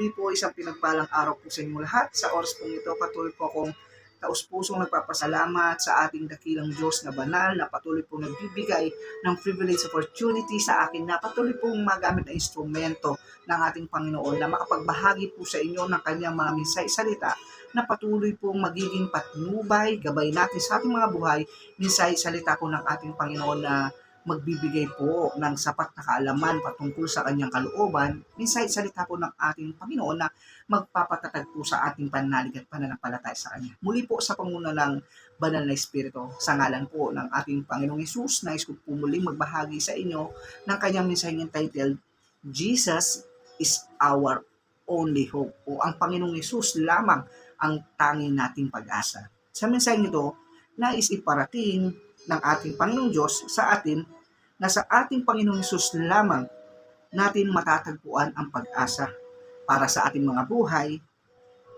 Muli po isang pinagpalang araw po sa inyong lahat. Sa oras pong ito, patuloy po akong taus-pusong nagpapasalamat sa ating dakilang Diyos na banal na patuloy pong nagbibigay ng privilege opportunity sa akin na patuloy pong magamit na instrumento ng ating Panginoon na makapagbahagi po sa inyo ng kanyang mga minsay salita na patuloy pong magiging patnubay, gabay natin sa ating mga buhay, minsay salita po ng ating Panginoon na magbibigay po ng sapat na kaalaman patungkol sa kanyang kalooban, minsan salita po ng ating Panginoon na magpapatatag po sa ating pananalig at pananampalataya sa Kanya. Muli po sa panguna ng Banal na Espiritu, sa ngalan po ng ating Panginoong Hesus, nais ko po muling magbahagi sa inyo ng kanyang mensaheng entitled, Jesus is our only hope, o ang Panginoong Hesus lamang ang tanging nating pag-asa. Sa mensaheng ito, nais iparating ng ating Panginoong Diyos sa atin na sa ating Panginoong Hesus lamang natin matatagpuan ang pag-asa para sa ating mga buhay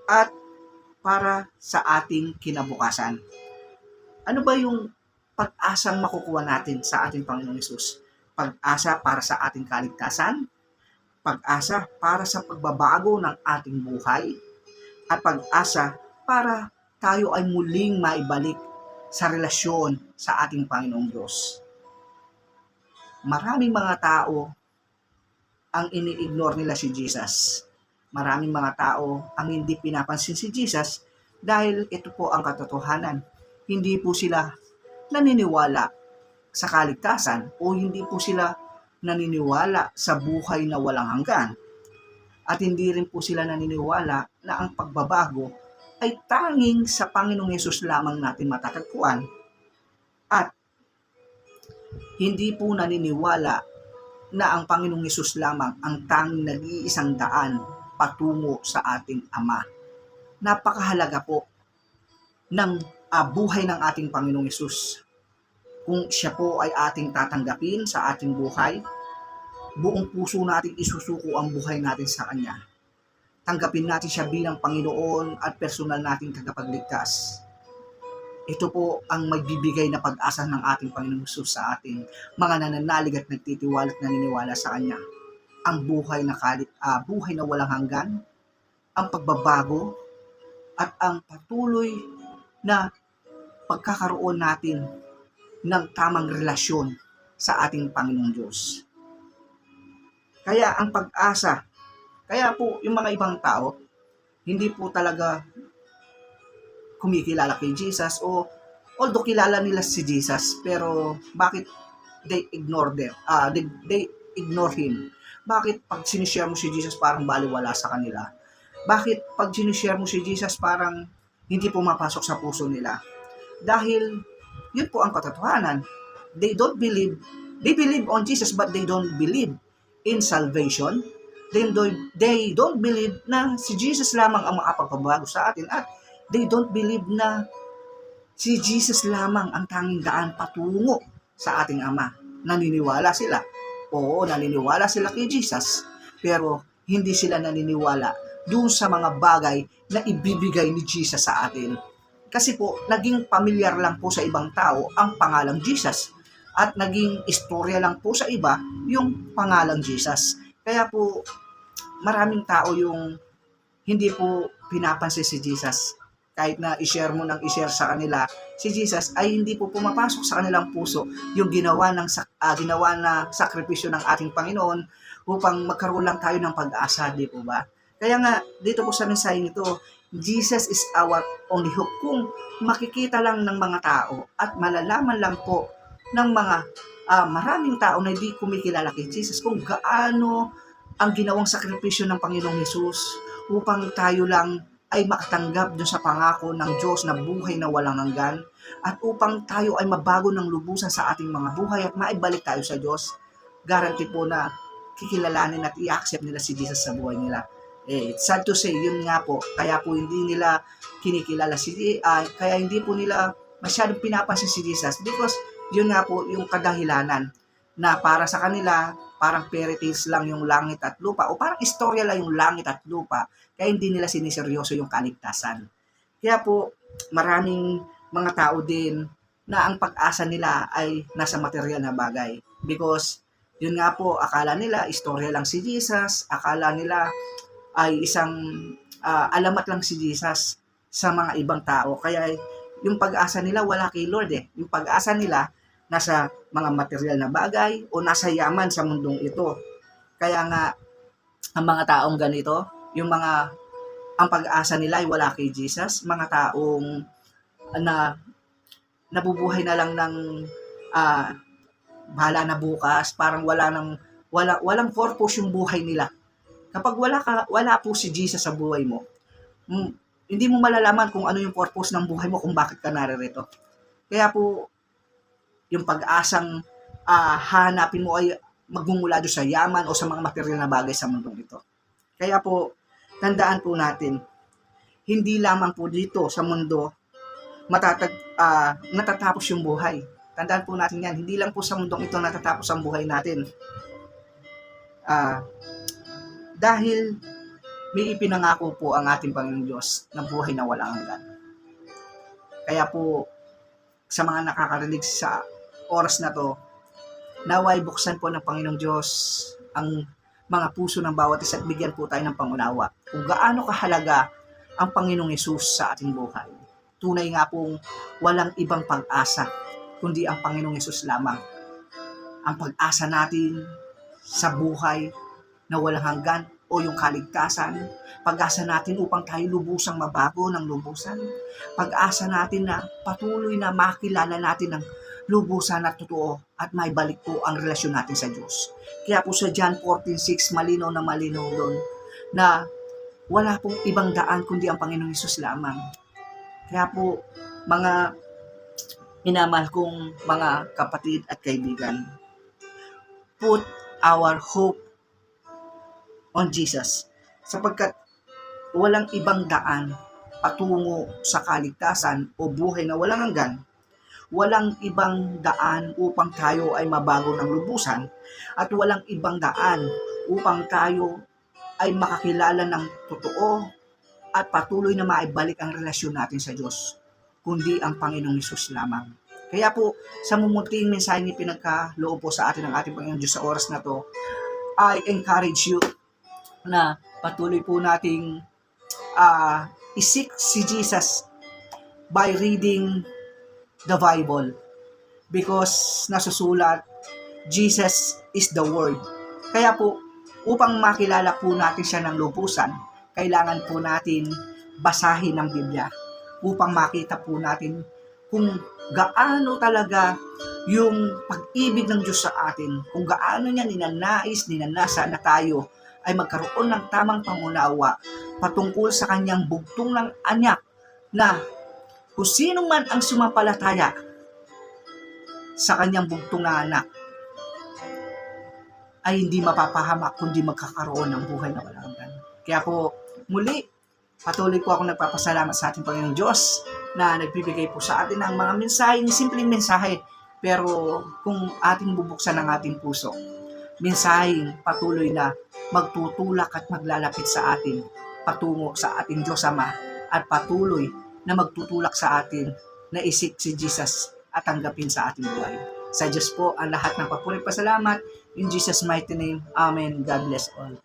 at para sa ating kinabukasan. Ano ba yung pag-asang makukuha natin sa ating Panginoong Hesus? Pag-asa para sa ating kaligtasan, pag-asa para sa pagbabago ng ating buhay, at pag-asa para tayo ay muling maibalik sa relasyon sa ating Panginoong Diyos. Maraming mga tao ang ini-ignore nila si Jesus. Maraming mga tao ang hindi pinapansin si Jesus dahil ito po ang katotohanan. Hindi po sila naniniwala sa kaligtasan o hindi po sila naniniwala sa buhay na walang hanggan. At hindi rin po sila naniniwala na ang pagbabago ay tanging sa Panginoong Hesus lamang natin matatagpuan at hindi po naniniwala na ang Panginoong Hesus lamang ang tanging nag-iisang daan patungo sa ating Ama. Napakahalaga po ng buhay ng ating Panginoong Hesus. Kung siya po ay ating tatanggapin sa ating buhay, buong puso natin isusuko ang buhay natin sa Kanya. Tanggapin natin siya bilang Panginoon at personal nating tagapagligtas. Ito po ang magbibigay na pag-asa ng ating Panginoong Hesus sa ating mga nananalig at nagtitiwala at naniniwala sa Kanya. Ang buhay na walang hanggan, ang pagbabago, at ang patuloy na pagkakaroon natin ng tamang relasyon sa ating Panginoong Diyos. Kaya ang pag-asa, kaya po yung mga ibang tao, hindi po talaga kumikilala kay Jesus o although kilala nila si Jesus, pero bakit they ignore him? Bakit pag sinishare mo si Jesus parang baliwala sa kanila? Bakit pag sinishare mo si Jesus parang hindi pumapasok sa puso nila? Dahil yun po ang katotohanan. They believe on Jesus but they don't believe in salvation. They don't believe na si Jesus lamang ang makapagpabago sa atin at they don't believe na si Jesus lamang ang tanging daan patungo sa ating Ama. Naniniwala sila. Oo, naniniwala sila kay Jesus, pero hindi sila naniniwala doon sa mga bagay na ibibigay ni Jesus sa atin. Kasi po, naging pamilyar lang po sa ibang tao ang pangalang Jesus at naging istorya lang po sa iba yung pangalang Jesus. Kaya po, maraming tao yung hindi po pinapansin si Jesus. Kahit na i-share mo ng i-share sa kanila, si Jesus ay hindi po pumapasok sa kanilang puso yung ginawa na sakripisyo ng ating Panginoon upang magkaroon lang tayo ng pag-asa, di po ba? Kaya nga, dito po sa mensaheng ito, Jesus is our only hope. Kung makikita lang ng mga tao at malalaman lang po ng mga maraming tao na hindi kumikilala kay Jesus kung gaano ang ginawang sakripisyo ng Panginoong Hesus upang tayo lang ay makatanggap doon sa pangako ng Diyos na buhay na walang hanggan at upang tayo ay mabago ng lubusan sa ating mga buhay at maibalik tayo sa Diyos, guarantee po na kikilalanin at i-accept nila si Jesus sa buhay nila. Sad to say, yun nga po, kaya po hindi nila kinikilala kaya hindi po nila masyadong pinapansin si Jesus because yun nga po yung kadahilanan na para sa kanila, parang fairy tales lang yung langit at lupa o parang istorya lang yung langit at lupa kaya hindi nila siniseryoso yung kaligtasan. Kaya po, maraming mga tao din na ang pag-asa nila ay nasa material na bagay. Because, yun nga po, akala nila, istorya lang si Jesus, akala nila, ay isang alamat lang si Jesus sa mga ibang tao. Kaya yung pag-asa nila wala kay Lord eh. Yung pag-asa nila nasa mga material na bagay o nasa yaman sa mundong ito. Kaya nga, ang mga taong ganito, ang pag-asa nila ay wala kay Jesus, mga taong na nabubuhay na lang ng bahala na bukas, parang walang purpose yung buhay nila. Kapag wala po si Jesus sa buhay mo, hindi mo malalaman kung ano yung purpose ng buhay mo, kung bakit ka naririto. Kaya po, yung pag-asang hanapin mo ay magmumula doon sa yaman o sa mga material na bagay sa mundong ito. Kaya po, tandaan po natin, hindi lamang po dito sa mundo natatapos yung buhay. Tandaan po natin yan, hindi lang po sa mundong ito natatapos ang buhay natin. Dahil may ipinangako po ang ating Panginoong Diyos na buhay na walang hanggan. Kaya po, sa mga nakakarinig sa oras na to, naway buksan po ng Panginoong Diyos ang mga puso ng bawat isa at bigyan po tayo ng pangunawa kung gaano kahalaga ang Panginoong Hesus sa ating buhay. Tunay nga pong walang ibang pag-asa kundi ang Panginoong Hesus lamang. Ang pag-asa natin sa buhay na walang hanggan o yung kaligtasan, pag-asa natin upang tayo lubusang mabago ng lubusan, pag-asa natin na patuloy na makilala natin ng lubusan at totoo at maibalik po ang relasyon natin sa Diyos. Kaya po sa John 14:6, malinaw na malinaw doon na wala pong ibang daan kundi ang Panginoong Hesus lamang. Kaya po, mga minamahal kong mga kapatid at kaibigan, put our hope on Jesus, sapagkat walang ibang daan patungo sa kaligtasan o buhay na walang hanggan. Walang ibang daan upang tayo ay mabago ng lubusan at walang ibang daan upang tayo ay makakilala ng totoo at patuloy na maibalik ang relasyon natin sa Diyos, kundi ang Panginoong Hesus lamang. Kaya po, sa mumunting mensahe ni pinagkaloob po sa atin ng ating Panginoong Diyos sa oras na to, I encourage you na patuloy po nating isik si Jesus by reading the Bible, because nasusulat, Jesus is the Word. Kaya po, upang makilala po natin siya ng lubusan, kailangan po natin basahin ang Biblia upang makita po natin kung gaano talaga yung pag-ibig ng Diyos sa atin, kung gaano niya ninanasa na tayo ay magkaroon ng tamang pangunawa patungkol sa kanyang bugtong ng anak, na kung sino man ang sumampalataya sa kanyang bugtong na anak ay hindi mapapahamak kundi magkakaroon ng buhay na walang hanggan. Kaya po, muli, patuloy po ako nagpapasalamat sa ating Panginoong Diyos na nagbibigay po sa atin ng mga mensahe, simpleng mensahe, pero kung ating bubuksan ang ating puso, mensaheng patuloy na magtutulak at maglalapit sa atin patungo sa ating Diyos Ama, at patuloy na magtutulak sa atin na isik si Jesus at tanggapin sa ating buhay. Sa Diyos po ang lahat ng papuri at pasalamat. In Jesus' mighty name, Amen. God bless all.